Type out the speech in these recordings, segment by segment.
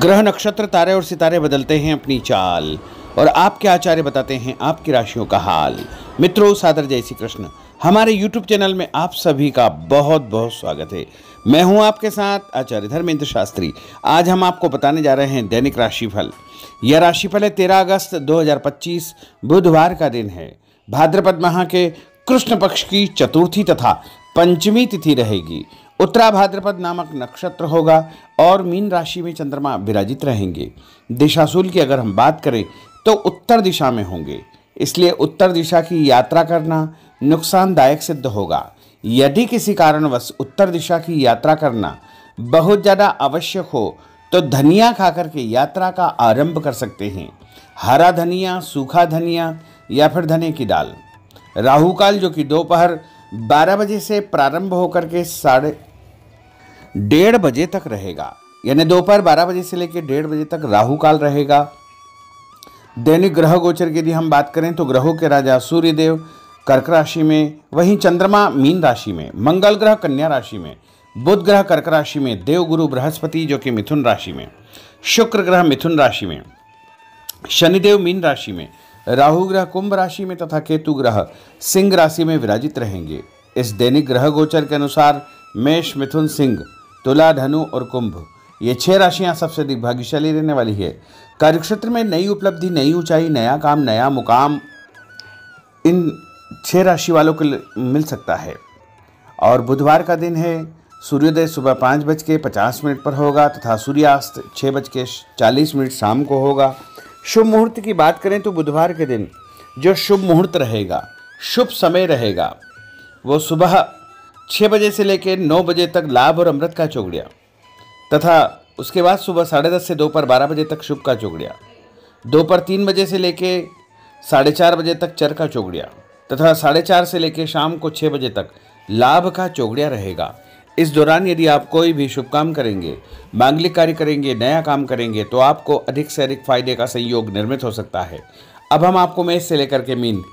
ग्रह नक्षत्र तारे और सितारे बदलते हैं अपनी चाल और आपके आचार्य बताते हैं आपकी राशियों का हाल। मित्रों, सादर जय श्री कृष्ण। हमारे YouTube चैनल में आप सभी का बहुत बहुत स्वागत है। मैं हूं आपके साथ आचार्य धर्मेंद्र शास्त्री। आज हम आपको बताने जा रहे हैं दैनिक राशिफल। यह राशिफल है 13 अगस्त 2025 बुधवार का दिन है। भाद्रपद माह के कृष्ण पक्ष की चतुर्थी तथा पंचमी तिथि रहेगी। उत्तरा भाद्रपद नामक नक्षत्र होगा और मीन राशि में चंद्रमा विराजित रहेंगे। दिशाशूल की अगर हम बात करें तो उत्तर दिशा में होंगे, इसलिए उत्तर दिशा की यात्रा करना नुकसानदायक सिद्ध होगा। यदि किसी कारणवश उत्तर दिशा की यात्रा करना बहुत ज़्यादा आवश्यक हो तो धनिया खाकर के यात्रा का आरंभ कर सकते हैं। हरा धनिया, सूखा धनिया या फिर धने की दाल। राहु काल जो कि दोपहर 12 बजे से प्रारंभ होकर के 1:30 बजे तक रहेगा, यानी दोपहर 12 बजे से लेकर 1:30 बजे तक राहु काल रहेगा। दैनिक ग्रह गोचर की यदि हम बात करें तो ग्रहों के राजा सूर्यदेव कर्क राशि में, वहीं चंद्रमा मीन राशि में, मंगल ग्रह कन्या राशि में, बुध ग्रह कर्क राशि में, देवगुरु बृहस्पति जो कि मिथुन राशि में, शुक्र ग्रह मिथुन राशि में, शनिदेव मीन राशि में, राहु ग्रह कुंभ राशि में तथा केतु ग्रह सिंह राशि में विराजित रहेंगे। इस दैनिक ग्रह गोचर के अनुसार मेष, मिथुन, सिंह, तुला, धनु और कुंभ ये 6 राशियां सबसे अधिक भाग्यशाली रहने वाली है। कार्यक्षेत्र में नई उपलब्धि, नई ऊंचाई, नया काम, नया मुकाम इन 6 राशि वालों को मिल सकता है। और बुधवार का दिन है। सूर्योदय सुबह 5:50 पर होगा तथा सूर्यास्त 6:40 शाम को होगा। शुभ मुहूर्त की बात करें तो बुधवार के दिन जो शुभ मुहूर्त रहेगा, शुभ समय रहेगा, वो सुबह 6 बजे से लेकर 9 बजे तक लाभ और अमृत का चौगड़िया तथा उसके बाद सुबह 10:30 से दोपहर 12 बजे तक शुभ का चौगड़िया, दोपहर 3 बजे से लेकर 4:30 बजे तक चर का चौगड़िया तथा 4:30 से लेकर शाम को 6 बजे तक लाभ का चौगड़िया रहेगा। इस दौरान यदि आप कोई भी शुभ काम करेंगे, मांगलिक कार्य करेंगे, नया काम करेंगे तो आपको अधिक से अधिक फायदे का संयोग निर्मित हो सकता है। अब हम आपको मेष से लेकर के मीन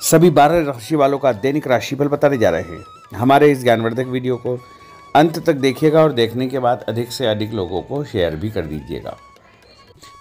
सभी 12 राशि वालों का दैनिक राशिफल बताने जा रहे हैं। हमारे इस ज्ञानवर्धक वीडियो को अंत तक देखिएगा और देखने के बाद अधिक से अधिक लोगों को शेयर भी कर दीजिएगा।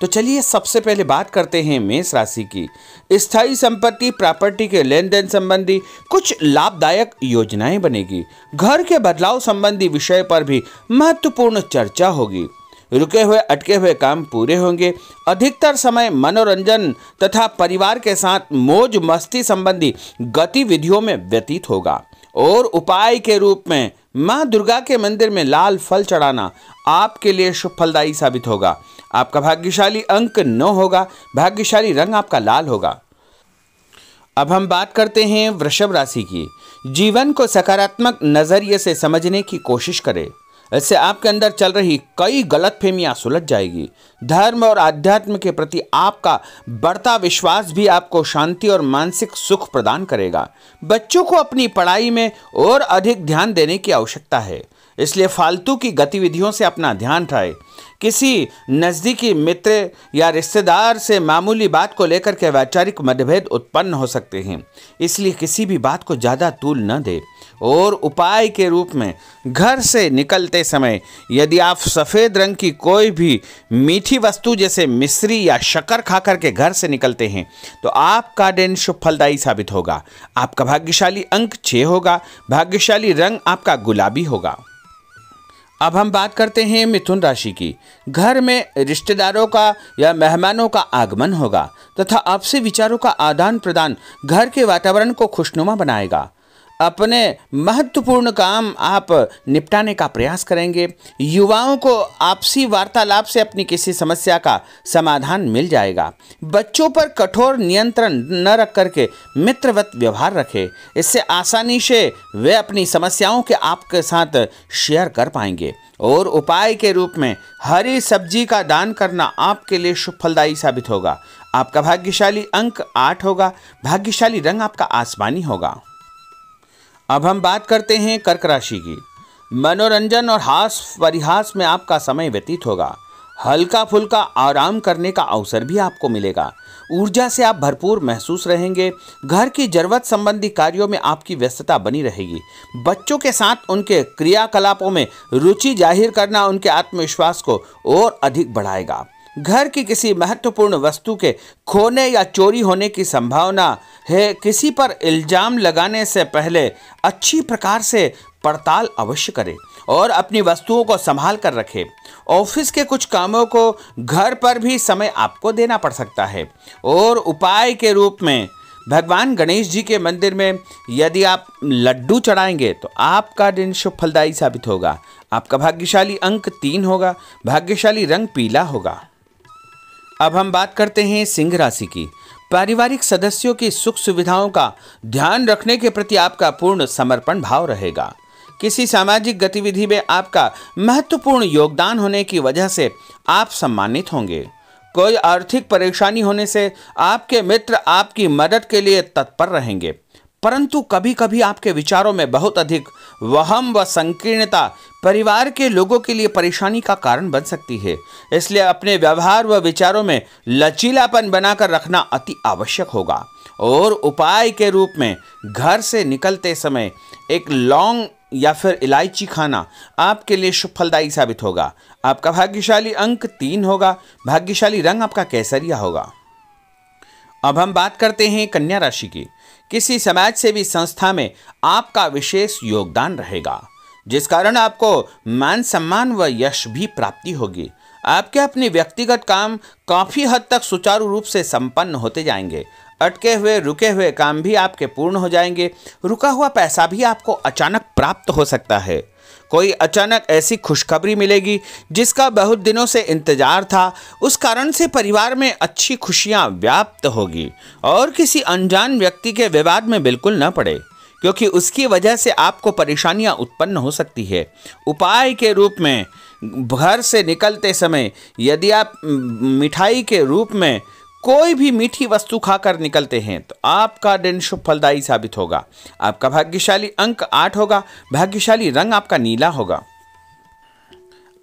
तो चलिए सबसे पहले बात करते हैं मेष राशि की। स्थायी संपत्ति, प्रॉपर्टी के लेन देन संबंधी कुछ लाभदायक योजनाएं बनेगी। घर के बदलाव संबंधी विषय पर भी महत्वपूर्ण चर्चा होगी। रुके हुए अटके हुए काम पूरे होंगे। अधिकतर समय मनोरंजन तथा परिवार के साथ मौज मस्ती संबंधी गतिविधियों में व्यतीत होगा। और उपाय के रूप में मां दुर्गा के मंदिर में लाल फल चढ़ाना आपके लिए शुभ फलदायी साबित होगा। आपका भाग्यशाली अंक 9 होगा। भाग्यशाली रंग आपका लाल होगा। अब हम बात करते हैं वृषभ राशि की। जीवन को सकारात्मक नजरिए से समझने की कोशिश करें, इससे आपके अंदर चल रही कई गलतफहमियां सुलझ जाएगी। धर्म और आध्यात्म के प्रति आपका बढ़ता विश्वास भी आपको शांति और मानसिक सुख प्रदान करेगा। बच्चों को अपनी पढ़ाई में और अधिक ध्यान देने की आवश्यकता है, इसलिए फालतू की गतिविधियों से अपना ध्यान हटाएं। किसी नज़दीकी मित्र या रिश्तेदार से मामूली बात को लेकर के वैचारिक मतभेद उत्पन्न हो सकते हैं, इसलिए किसी भी बात को ज़्यादा तूल न दें। और उपाय के रूप में घर से निकलते समय यदि आप सफ़ेद रंग की कोई भी मीठी वस्तु जैसे मिश्री या शक्कर खा करके घर से निकलते हैं तो आपका दिन शुभ फलदायी साबित होगा। आपका भाग्यशाली अंक 6 होगा। भाग्यशाली रंग आपका गुलाबी होगा। अब हम बात करते हैं मिथुन राशि की। घर में रिश्तेदारों का या मेहमानों का आगमन होगा तथा आपसी विचारों का आदान प्रदान घर के वातावरण को खुशनुमा बनाएगा। अपने महत्वपूर्ण काम आप निपटाने का प्रयास करेंगे। युवाओं को आपसी वार्तालाप से अपनी किसी समस्या का समाधान मिल जाएगा। बच्चों पर कठोर नियंत्रण न रख करके मित्रवत व्यवहार रखें, इससे आसानी से वे अपनी समस्याओं के आपके साथ शेयर कर पाएंगे। और उपाय के रूप में हरी सब्जी का दान करना आपके लिए शुभ फलदायी साबित होगा। आपका भाग्यशाली अंक 8 होगा। भाग्यशाली रंग आपका आसमानी होगा। अब हम बात करते हैं कर्क राशि की। मनोरंजन और हास परिहास में आपका समय व्यतीत होगा। हल्का फुल्का आराम करने का अवसर भी आपको मिलेगा। ऊर्जा से आप भरपूर महसूस रहेंगे। घर की जरूरत संबंधी कार्यों में आपकी व्यस्तता बनी रहेगी। बच्चों के साथ उनके क्रियाकलापों में रुचि जाहिर करना उनके आत्मविश्वास को और अधिक बढ़ाएगा। घर की किसी महत्वपूर्ण वस्तु के खोने या चोरी होने की संभावना है। किसी पर इल्जाम लगाने से पहले अच्छी प्रकार से पड़ताल अवश्य करें और अपनी वस्तुओं को संभाल कर रखें। ऑफिस के कुछ कामों को घर पर भी समय आपको देना पड़ सकता है। और उपाय के रूप में भगवान गणेश जी के मंदिर में यदि आप लड्डू चढ़ाएंगे तो आपका दिन शुभ फलदायी साबित होगा। आपका भाग्यशाली अंक 3 होगा। भाग्यशाली रंग पीला होगा। अब हम बात करते हैं सिंह राशि की। पारिवारिक सदस्यों की सुख सुविधाओं का ध्यान रखने के प्रति आपका पूर्ण समर्पण भाव रहेगा। किसी सामाजिक गतिविधि में आपका महत्वपूर्ण योगदान होने की वजह से आप सम्मानित होंगे। कोई आर्थिक परेशानी होने से आपके मित्र आपकी मदद के लिए तत्पर रहेंगे, परंतु कभी कभी आपके विचारों में बहुत अधिक वहम व संकीर्णता परिवार के लोगों के लिए परेशानी का कारण बन सकती है। इसलिए अपने व्यवहार व विचारों में लचीलापन बनाकर रखना अति आवश्यक होगा। और उपाय के रूप में घर से निकलते समय एक लौंग या फिर इलायची खाना आपके लिए शुभ फलदायी साबित होगा। आपका भाग्यशाली अंक 3 होगा। भाग्यशाली रंग आपका केसरिया होगा। अब हम बात करते हैं कन्या राशि की। किसी समाज सेवी संस्था में आपका विशेष योगदान रहेगा, जिस कारण आपको मान सम्मान व यश भी प्राप्ति होगी। आपके अपने व्यक्तिगत काम काफी हद तक सुचारू रूप से संपन्न होते जाएंगे। अटके हुए रुके हुए काम भी आपके पूर्ण हो जाएंगे। रुका हुआ पैसा भी आपको अचानक प्राप्त हो सकता है। कोई अचानक ऐसी खुशखबरी मिलेगी जिसका बहुत दिनों से इंतजार था। उस कारण से परिवार में अच्छी खुशियां व्याप्त होगी। और किसी अनजान व्यक्ति के विवाद में बिल्कुल न पड़े, क्योंकि उसकी वजह से आपको परेशानियां उत्पन्न हो सकती है। उपाय के रूप में घर से निकलते समय यदि आप मिठाई के रूप में कोई भी मीठी वस्तु खाकर निकलते हैं तो आपका दिन शुभ फलदायी साबित होगा। आपका भाग्यशाली अंक 8 होगा। भाग्यशाली रंग आपका नीला होगा।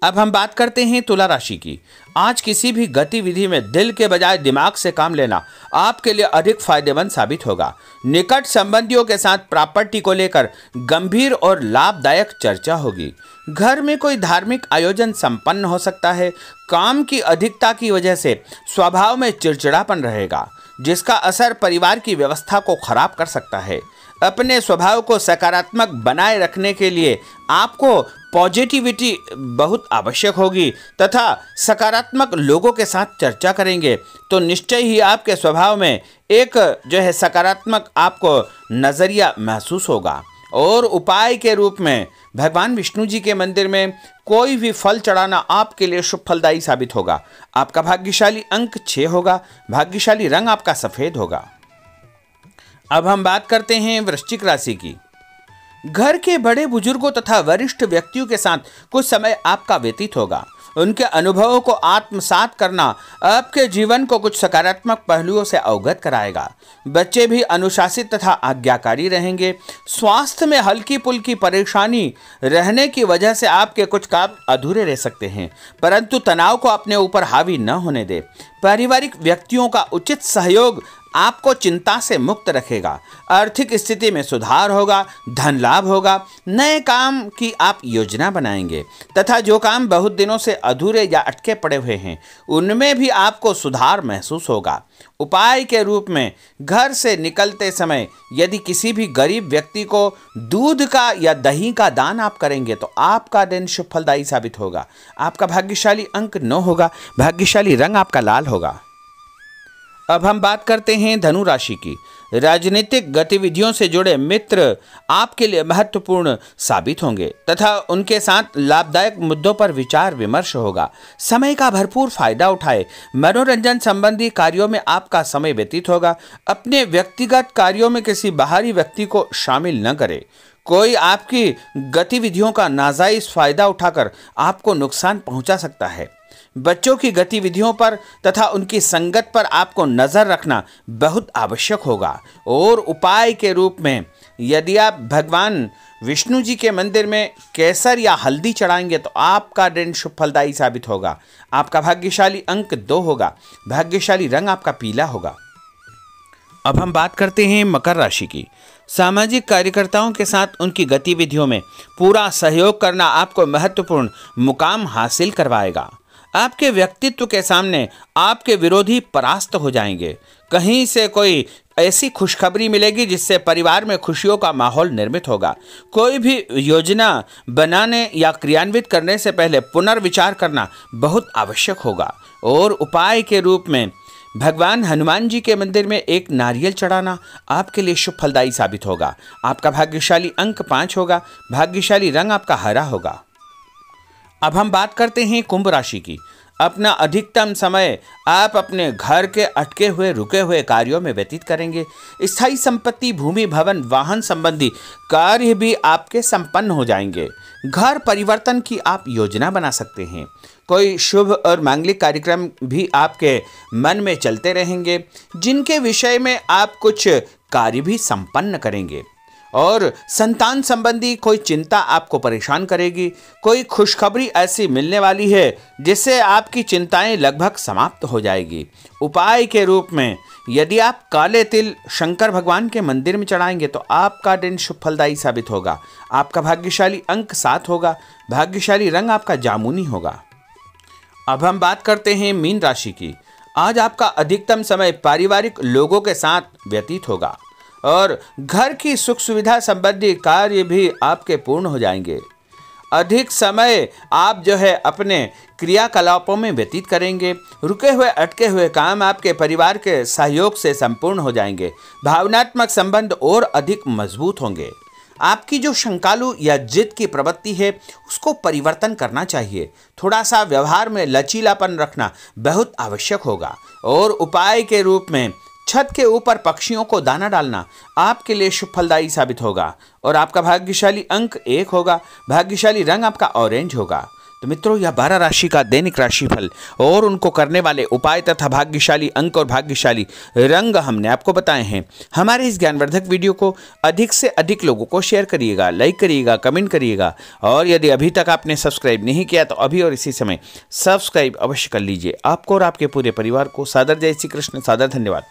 अब हम बात करते हैं तुला राशि की। आज किसी भी गतिविधि में दिल के बजाय दिमाग से काम लेना आपके लिए अधिक फायदेमंद साबित होगा। निकट संबंधियों के साथ प्रॉपर्टी को लेकर गंभीर और लाभदायक चर्चा होगी। घर में कोई धार्मिक आयोजन संपन्न हो सकता है। काम की अधिकता की वजह से स्वभाव में चिड़चिड़ापन रहेगा, जिसका असर परिवार की व्यवस्था को खराब कर सकता है। अपने स्वभाव को सकारात्मक बनाए रखने के लिए आपको पॉजिटिविटी बहुत आवश्यक होगी तथा सकारात्मक लोगों के साथ चर्चा करेंगे तो निश्चय ही आपके स्वभाव में एक सकारात्मक आपको नज़रिया महसूस होगा। और उपाय के रूप में भगवान विष्णु जी के मंदिर में कोई भी फल चढ़ाना आपके लिए शुभ फलदायी साबित होगा। आपका भाग्यशाली अंक 6 होगा। भाग्यशाली रंग आपका सफ़ेद होगा। अब हम बात करते हैं वृश्चिक राशि की। घर के बड़े बुजुर्गों तथा वरिष्ठ व्यक्तियों के साथ कुछ समय आपका व्यतीत होगा। उनके अनुभवों को आत्मसात करना आपके जीवन को कुछ सकारात्मक पहलुओं से अवगत कराएगा। बच्चे भी अनुशासित तथा आज्ञाकारी रहेंगे। स्वास्थ्य में हल्की पुल्की परेशानी रहने की वजह से आपके कुछ काम अधूरे रह सकते हैं, परंतु तनाव को अपने ऊपर हावी न होने दें। पारिवारिक व्यक्तियों का उचित सहयोग आपको चिंता से मुक्त रखेगा। आर्थिक स्थिति में सुधार होगा। धन लाभ होगा। नए काम की आप योजना बनाएंगे तथा जो काम बहुत दिनों से अधूरे या अटके पड़े हुए हैं उनमें भी आपको सुधार महसूस होगा। उपाय के रूप में घर से निकलते समय यदि किसी भी गरीब व्यक्ति को दूध का या दही का दान आप करेंगे तो आपका दिन शुभ फलदायी साबित होगा। आपका भाग्यशाली अंक 9 होगा। भाग्यशाली रंग आपका लाल होगा। अब हम बात करते हैं धनु राशि की। राजनीतिक गतिविधियों से जुड़े मित्र आपके लिए महत्वपूर्ण साबित होंगे तथा उनके साथ लाभदायक मुद्दों पर विचार विमर्श होगा। समय का भरपूर फायदा उठाए। मनोरंजन संबंधी कार्यों में आपका समय व्यतीत होगा। अपने व्यक्तिगत कार्यों में किसी बाहरी व्यक्ति को शामिल न करें। कोई आपकी गतिविधियों का नाजायज फायदा उठाकर आपको नुकसान पहुंचा सकता है। बच्चों की गतिविधियों पर तथा उनकी संगत पर आपको नजर रखना बहुत आवश्यक होगा। और उपाय के रूप में यदि आप भगवान विष्णु जी के मंदिर में केसर या हल्दी चढ़ाएंगे तो आपका दिन शुभ फलदायी साबित होगा। आपका भाग्यशाली अंक 2 होगा। भाग्यशाली रंग आपका पीला होगा। अब हम बात करते हैं मकर राशि की। सामाजिक कार्यकर्ताओं के साथ उनकी गतिविधियों में पूरा सहयोग करना आपको महत्वपूर्ण मुकाम हासिल करवाएगा। आपके व्यक्तित्व के सामने आपके विरोधी परास्त हो जाएंगे। कहीं से कोई ऐसी खुशखबरी मिलेगी जिससे परिवार में खुशियों का माहौल निर्मित होगा। कोई भी योजना बनाने या क्रियान्वित करने से पहले पुनर्विचार करना बहुत आवश्यक होगा। और उपाय के रूप में भगवान हनुमान जी के मंदिर में एक नारियल चढ़ाना आपके लिए शुभ फलदायी साबित होगा। आपका भाग्यशाली अंक 5 होगा। भाग्यशाली रंग आपका हरा होगा। अब हम बात करते हैं कुंभ राशि की। अपना अधिकतम समय आप अपने घर के अटके हुए रुके हुए कार्यों में व्यतीत करेंगे। स्थायी संपत्ति, भूमि, भवन, वाहन संबंधी कार्य भी आपके संपन्न हो जाएंगे। घर परिवर्तन की आप योजना बना सकते हैं। कोई शुभ और मांगलिक कार्यक्रम भी आपके मन में चलते रहेंगे, जिनके विषय में आप कुछ कार्य भी संपन्न करेंगे। और संतान संबंधी कोई चिंता आपको परेशान करेगी। कोई खुशखबरी ऐसी मिलने वाली है जिससे आपकी चिंताएं लगभग समाप्त हो जाएगी। उपाय के रूप में यदि आप काले तिल शंकर भगवान के मंदिर में चढ़ाएंगे तो आपका दिन शुभ फलदायी साबित होगा। आपका भाग्यशाली अंक 7 होगा। भाग्यशाली रंग आपका जामुनी होगा। अब हम बात करते हैं मीन राशि की। आज आपका अधिकतम समय पारिवारिक लोगों के साथ व्यतीत होगा और घर की सुख सुविधा संबंधी कार्य भी आपके पूर्ण हो जाएंगे। अधिक समय आप अपने क्रियाकलापों में व्यतीत करेंगे। रुके हुए अटके हुए काम आपके परिवार के सहयोग से संपूर्ण हो जाएंगे। भावनात्मक संबंध और अधिक मजबूत होंगे। आपकी जो शंकालु या जिद की प्रवृत्ति है उसको परिवर्तन करना चाहिए। थोड़ा सा व्यवहार में लचीलापन रखना बहुत आवश्यक होगा। और उपाय के रूप में छत के ऊपर पक्षियों को दाना डालना आपके लिए शुभ फलदायी साबित होगा। और आपका भाग्यशाली अंक 1 होगा। भाग्यशाली रंग आपका ऑरेंज होगा। तो मित्रों, यह 12 राशि का दैनिक राशिफल और उनको करने वाले उपाय तथा भाग्यशाली अंक और भाग्यशाली रंग हमने आपको बताए हैं। हमारे इस ज्ञानवर्धक वीडियो को अधिक से अधिक लोगों को शेयर करिएगा, लाइक करिएगा, कमेंट करिएगा। और यदि अभी तक आपने सब्सक्राइब नहीं किया तो अभी और इसी समय सब्सक्राइब अवश्य कर लीजिए। आपको और आपके पूरे परिवार को सादर जय श्री कृष्ण, सादर धन्यवाद।